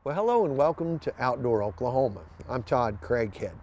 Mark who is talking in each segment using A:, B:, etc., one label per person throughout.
A: Well, hello and welcome to Outdoor Oklahoma. I'm Todd Craighead.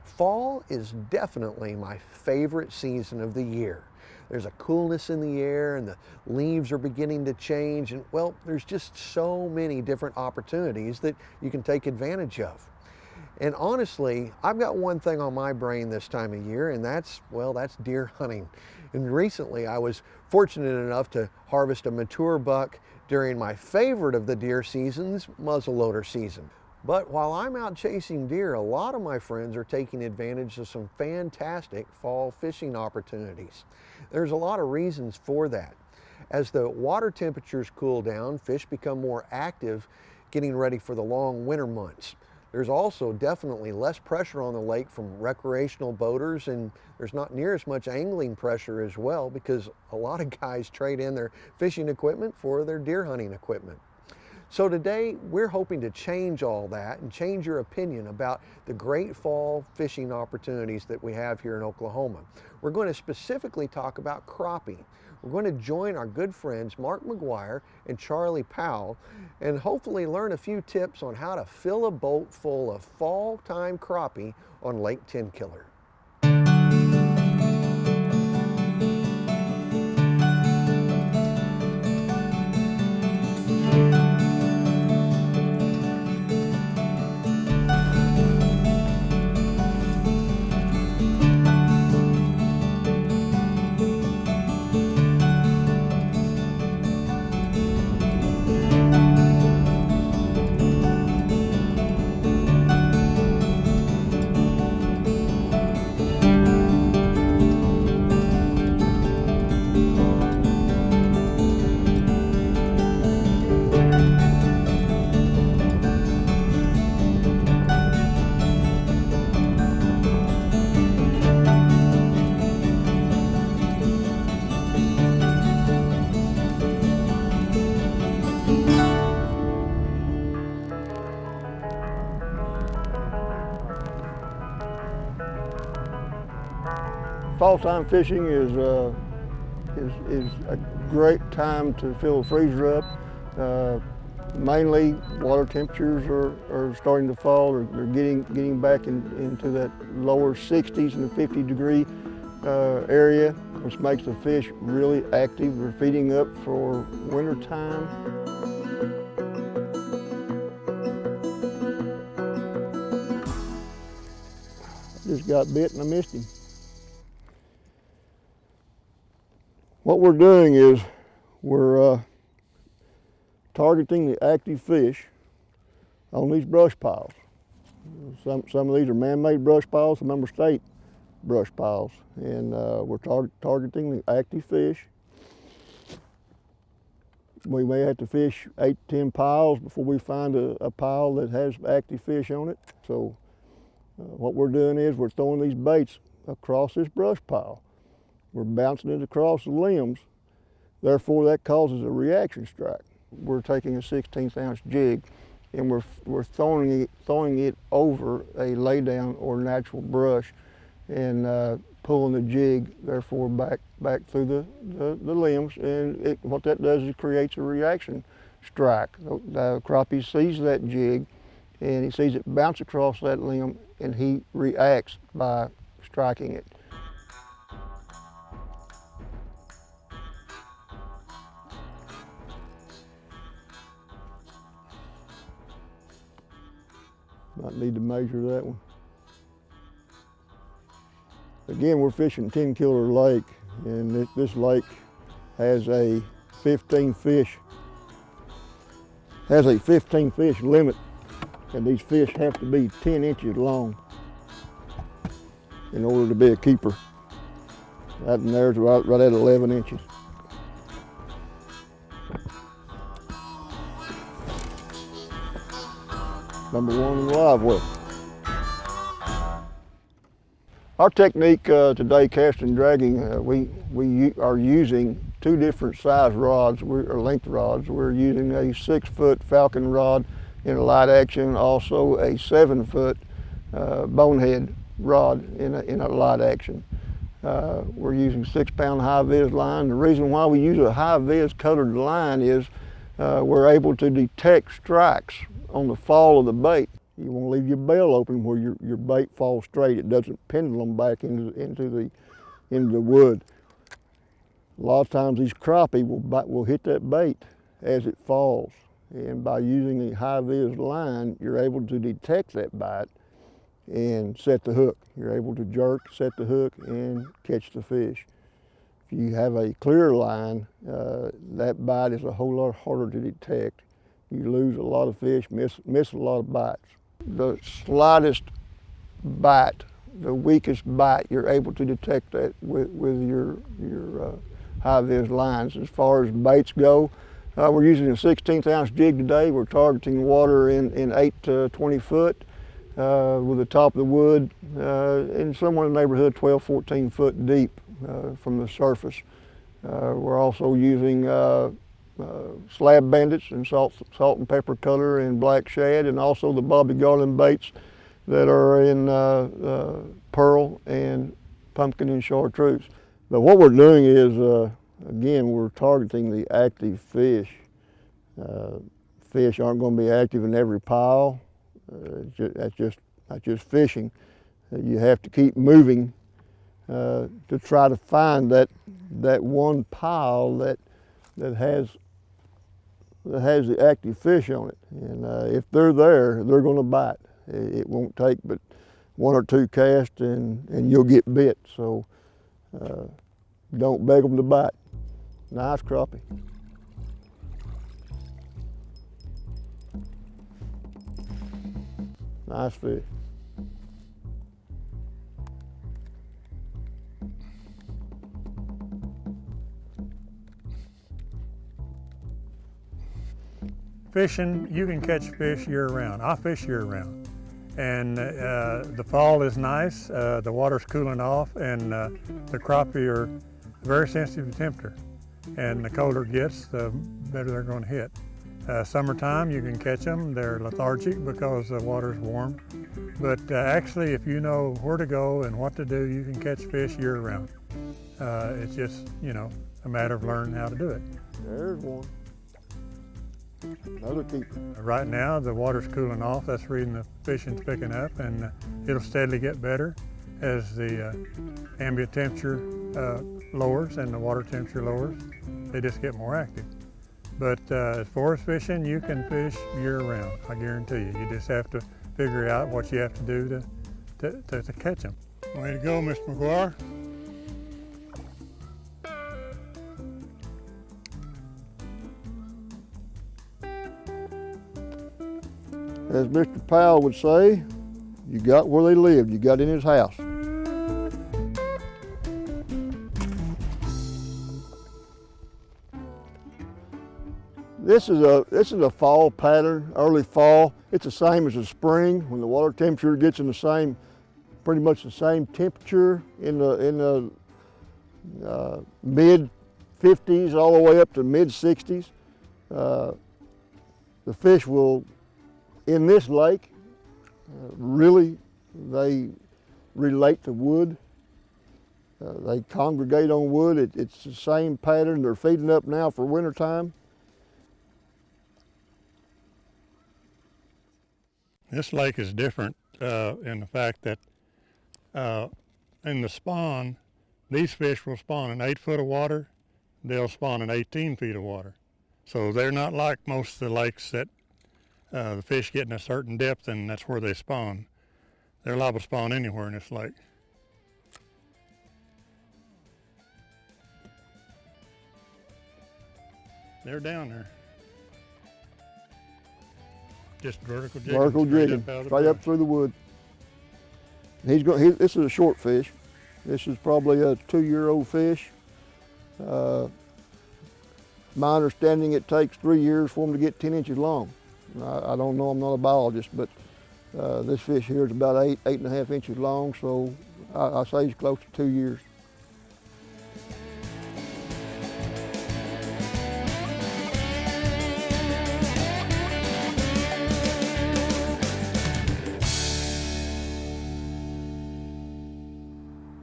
A: Fall is definitely my favorite season of the year. There's a coolness in the air and the leaves are beginning to change, and well, there's just so many different opportunities that you can take advantage of. And honestly, I've got one thing on my brain this time of year, and that's deer hunting. And recently I was fortunate enough to harvest a mature buck during my favorite of the deer seasons, muzzleloader season. But while I'm out chasing deer, a lot of my friends are taking advantage of some fantastic fall fishing opportunities. There's a lot of reasons for that. As the water temperatures cool down, fish become more active, getting ready for the long winter months. There's also definitely less pressure on the lake from recreational boaters, and there's not near as much angling pressure as well because a lot of guys trade in their fishing equipment for their deer hunting equipment. So today we're hoping to change all that and change your opinion about the great fall fishing opportunities that we have here in Oklahoma. We're going to specifically talk about crappie. We're going to join our good friends Mark McGuire and Charlie Powell and hopefully learn a few tips on how to fill a boat full of fall time crappie on Lake Tenkiller.
B: Fall time fishing is a great time to fill the freezer up. Mainly water temperatures are starting to fall. They're getting back into that lower 60s and the 50-degree area, which makes the fish really active. They're feeding up for winter time. Just got bit and I missed him. What we're doing is we're targeting the active fish on these brush piles. Some of these are man-made brush piles, some of them are state brush piles, and we're targeting the active fish. We may have to fish 8 to 10 piles before we find a pile that has active fish on it. So what we're doing is we're throwing these baits across this brush pile. We're bouncing it across the limbs, therefore that causes a reaction strike. We're taking a 1/16 ounce jig and we're throwing it over a laydown or natural brush and pulling the jig therefore back through the limbs, and what that does is it creates a reaction strike. The crappie sees that jig and he sees it bounce across that limb and he reacts by striking it. Might need to measure that one. Again, we're fishing Tenkiller Lake, and this lake has a 15 fish limit, and these fish have to be 10 inches long in order to be a keeper. That in there's right at 11 inches. Number one in the live well. Our technique today, casting and dragging, we are using 2 different size rods, or length rods. We're using a 6-foot Falcon rod in a light action, also a 7-foot bonehead rod in a light action. We're using 6-pound high-vis line. The reason why we use a high-vis colored line is we're able to detect strikes on the fall of the bait. You want to leave your bell open where your bait falls straight. It doesn't pendulum back into the wood. A lot of times these crappie will hit that bait as it falls. And by using a high-vis line, you're able to detect that bite and set the hook. You're able to jerk, set the hook, and catch the fish. If you have a clear line, that bite is a whole lot harder to detect. You lose a lot of fish, miss a lot of bites. The slightest bite, the weakest bite, you're able to detect that with your high-vis lines. As far as baits go, we're using a 16th ounce jig today. We're targeting water in 8 to 20 foot with the top of the wood in somewhere in the neighborhood 12, 14 foot deep from the surface. We're also using slab bandits and salt and pepper color and black shad, and also the Bobby Garland baits that are in pearl and pumpkin and chartreuse. But what we're doing is, again, we're targeting the active fish. Fish aren't going to be active in every pile. That's just fishing. You have to keep moving to try to find that one pile that has the active fish on it. And if they're there, they're going to bite. It won't take but 1 or 2 casts and you'll get bit. So don't beg them to bite. Nice crappie. Nice fish.
C: Fishing, you can catch fish year-round. I fish year-round. And the fall is nice, the water's cooling off, and the crappie are very sensitive to temperature. And the colder it gets, the better they're going to hit. Summertime, you can catch them. They're lethargic because the water's warm. But actually, if you know where to go and what to do, you can catch fish year-round. It's just, a matter of learning how to do it.
B: There's one. Another keeper.
C: Right now, the water's cooling off. That's the reason the fishing's picking up, and it'll steadily get better as the ambient temperature lowers and the water temperature lowers. They just get more active. But as far as fishing, you can fish year-round, I guarantee you. You just have to figure out what you have to do to catch them. Way to go, Mr. McGuire.
B: As Mr. Powell would say, you got where they lived, you got in his house. This is a fall pattern, early fall. It's the same as the spring when the water temperature gets in pretty much the same temperature in the mid 50s all the way up to mid 60s. The fish will, in this lake, really, they relate to wood. They congregate on wood. It's the same pattern. They're feeding up now for winter time.
C: This lake is different in the fact that in the spawn, these fish will spawn in 8 foot of water. They'll spawn in 18 feet of water. So they're not like most of the lakes that the fish get in a certain depth and that's where they spawn. They're liable to spawn anywhere in this lake. They're down there. Just vertical jigging.
B: Vertical jigging, right up through the wood. This is a short fish. This is probably a 2-year-old fish. My understanding, it takes 3 years for them to get 10 inches long. I don't know, I'm not a biologist, but this fish here is about 8.5 inches long, so I say he's close to 2 years.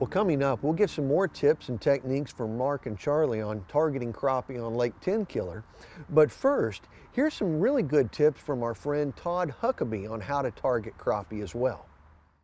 A: Well, coming up, we'll get some more tips and techniques from Mark and Charlie on targeting crappie on Lake Tenkiller. But first, Here's some really good tips from our friend Todd Huckabee on how to target crappie as well.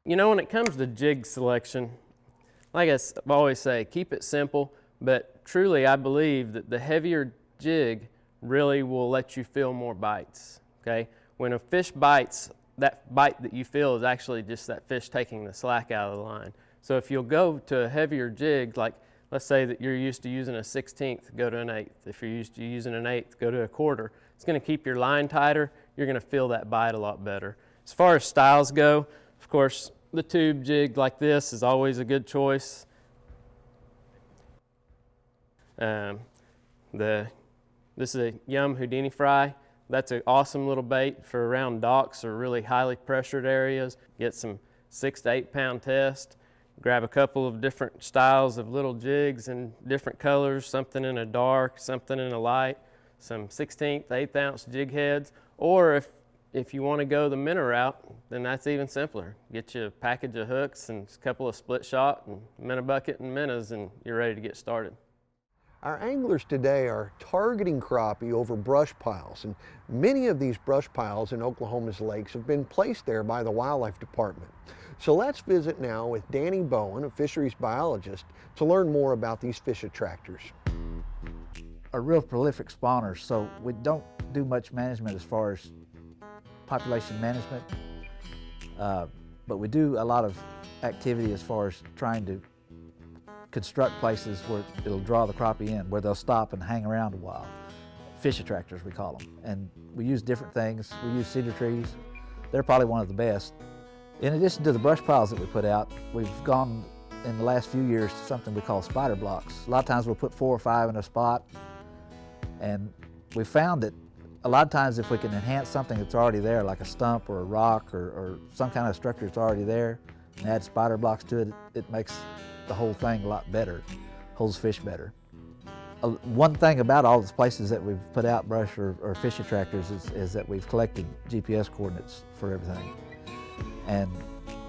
D: You know, when it comes to jig selection, like I always say, keep it simple, but truly I believe that the heavier jig really will let you feel more bites, okay? When a fish bites, that bite that you feel is actually just that fish taking the slack out of the line. So if you'll go to a heavier jig, like let's say that you're used to using a 1/16, go to an 1/8. If you're used to using an 1/8, go to a 1/4. It's gonna keep your line tighter. You're gonna feel that bite a lot better. As far as styles go, of course, the tube jig like this is always a good choice. This is a Yum Houdini fry. That's an awesome little bait for around docks or really highly pressured areas. Get some 6 to 8 pound test. Grab a couple of different styles of little jigs in different colors, something in a dark, something in a light, some 1/16, 1/8 ounce jig heads. Or if you want to go the minnow route, then that's even simpler. Get you a package of hooks and a couple of split shot and minnow bucket and minnows, and you're ready to get started.
A: Our anglers today are targeting crappie over brush piles, and many of these brush piles in Oklahoma's lakes have been placed there by the wildlife department. So let's visit now with Danny Bowen, a fisheries biologist, to learn more about these fish attractors.
E: Are real prolific spawners, so we don't do much management as far as population management, but we do a lot of activity as far as trying to construct places where it'll draw the crappie in, where they'll stop and hang around a while. Fish attractors, we call them. And we use different things. We use cedar trees. They're probably one of the best. In addition to the brush piles that we put out, we've gone in the last few years to something we call spider blocks. A lot of times we'll put 4 or 5 in a spot, and we found that a lot of times if we can enhance something that's already there, like a stump or a rock or some kind of structure that's already there, and add spider blocks to it, it makes the whole thing a lot better, holds fish better. One thing about all these places that we've put out brush or fish attractors is that we've collected GPS coordinates for everything. And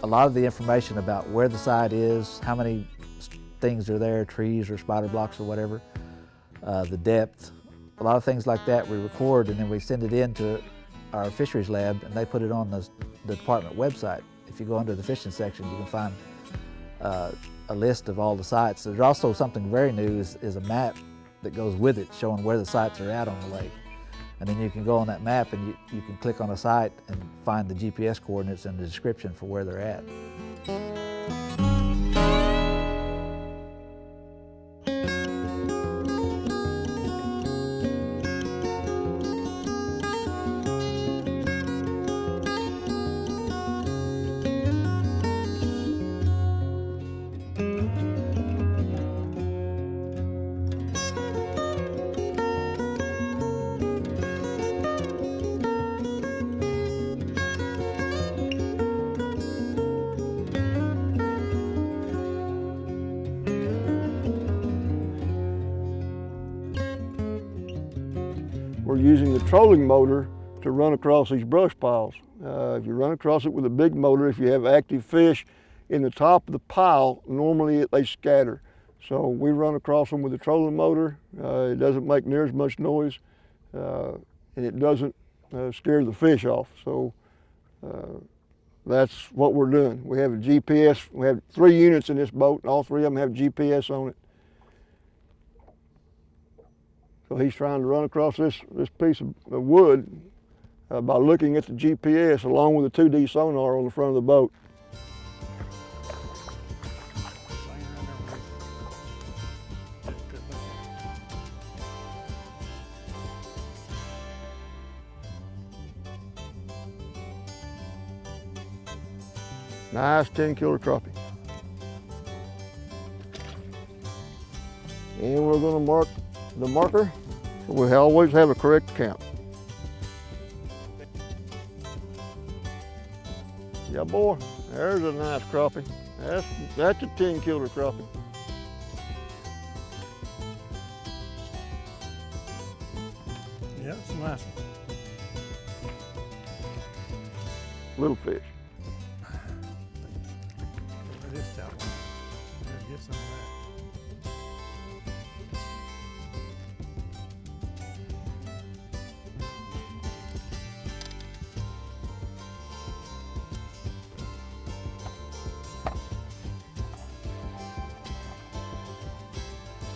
E: a lot of the information about where the site is, how many things are there, trees or spider blocks or whatever, the depth, a lot of things like that we record, and then we send it in to our fisheries lab, and they put it on the department website. If you go under the fishing section, you can find a list of all the sites. There's also something very new is a map that goes with it showing where the sites are at on the lake. And then you can go on that map and you can click on a site and find the GPS coordinates and the description for where they're at.
B: We're using the trolling motor to run across these brush piles. If you run across it with a big motor, if you have active fish in the top of the pile, normally they scatter. So we run across them with the trolling motor. It doesn't make near as much noise, and it doesn't scare the fish off. So that's what we're doing. We have a GPS. We have 3 units in this boat, and all 3 of them have GPS on it. So he's trying to run across this piece of wood by looking at the GPS along with the 2D sonar on the front of the boat. Nice 10-killer crappie. And we're going to mark the marker, so we always have a correct count. Yeah, boy, there's a nice crappie. That's a 10-killer crappie.
C: Yeah, it's a nice one.
B: Little fish.
C: It is stout. Get some of that.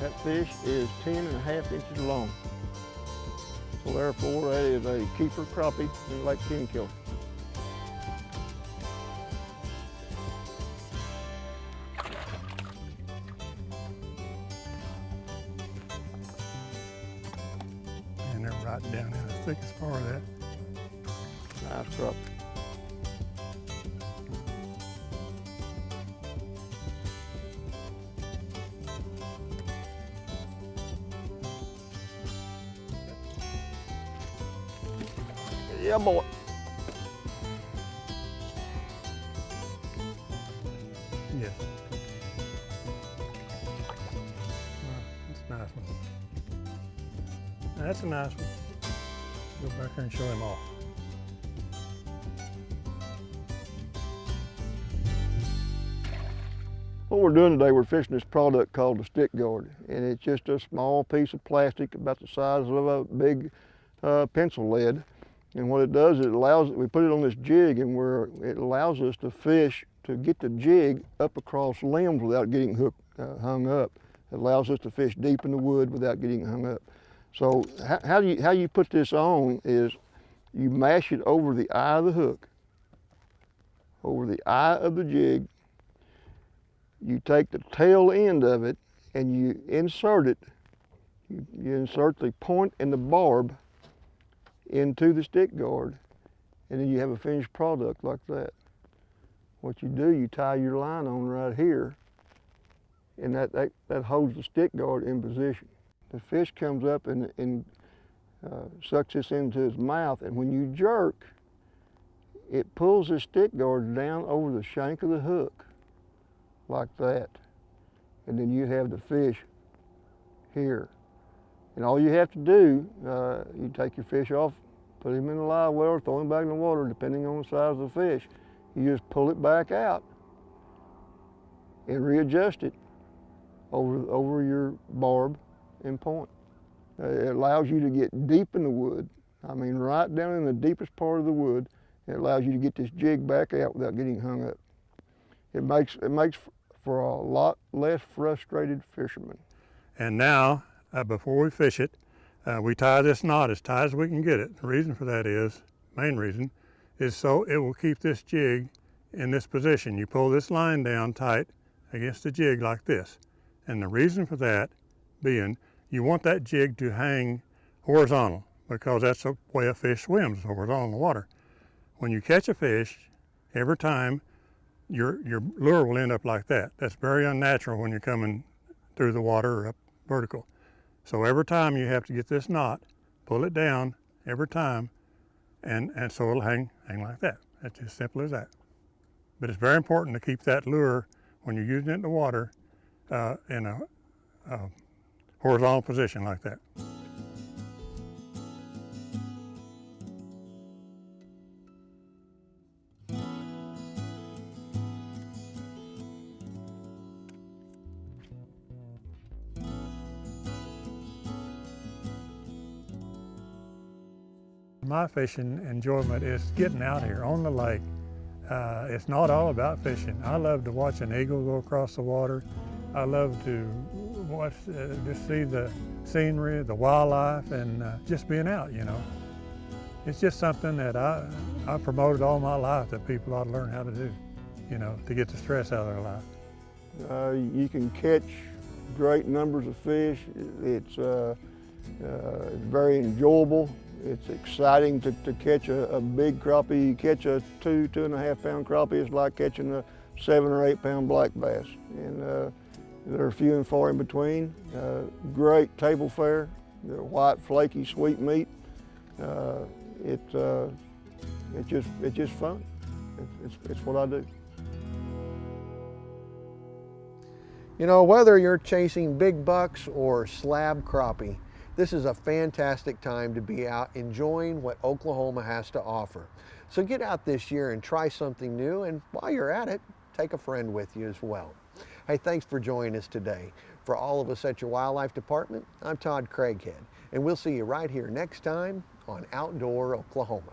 B: That fish is 10.5 inches long. So therefore, that is a keeper crappie in Lake Tenkiller.
C: And they're right down in the thickest part of that.
B: Nice crappie. Yeah, boy.
C: Yes. That's a nice one. That's a nice one. Go back there and show him off.
B: What we're doing today, we're fishing this product called the stick guard, and it's just a small piece of plastic about the size of a big pencil lead. And what it does, we put it on this jig, and it allows us to fish to get the jig up across limbs without getting hung up. It allows us to fish deep in the wood without getting hung up. So how you put this on is you mash it over the eye of the hook, over the eye of the jig. You take the tail end of it and you insert it. You insert the point and the barb into the stick guard, and then you have a finished product like that. What you do, you tie your line on right here, and that holds the stick guard in position. The fish comes up and sucks this into his mouth, and when you jerk, it pulls the stick guard down over the shank of the hook, like that. And then you have the fish here. And all you have to do, you take your fish off, put him in the live well, throw him back in the water, depending on the size of the fish. You just pull it back out and readjust it over your barb and point. It allows you to get deep in the wood. I mean, right down in the deepest part of the wood. It allows you to get this jig back out without getting hung up. It makes for a lot less frustrated fishermen.
C: And now, before we fish it, we tie this knot as tight as we can get it. The reason for that is, main reason, is so it will keep this jig in this position. You pull this line down tight against the jig like this. And the reason for that being, you want that jig to hang horizontal, because that's the way a fish swims, horizontal in the water. When you catch a fish, every time your lure will end up like that. That's very unnatural when you're coming through the water or up vertical. So every time you have to get this knot, pull it down every time, and so it'll hang like that. That's as simple as that. But it's very important to keep that lure, when you're using it in the water, in a horizontal position like that. My fishing enjoyment is getting out here on the lake. It's not all about fishing. I love to watch an eagle go across the water. I love to watch, just see the scenery, the wildlife, and just being out, you know. It's just something that I promoted all my life that people ought to learn how to do, you know, to get the stress out of their life.
B: You can catch great numbers of fish. It's very enjoyable. It's exciting to catch a big crappie. You catch a 2.5 pound crappie, it's like catching a 7 or 8 pound black bass. And they're few and far in between. Great table fare. They're white, flaky, sweet meat. It's just fun. It's what I do.
A: You know, whether you're chasing big bucks or slab crappie, this is a fantastic time to be out enjoying what Oklahoma has to offer. So get out this year and try something new, and while you're at it, take a friend with you as well. Hey, thanks for joining us today. For all of us at your Wildlife Department, I'm Todd Craighead, and we'll see you right here next time on Outdoor Oklahoma.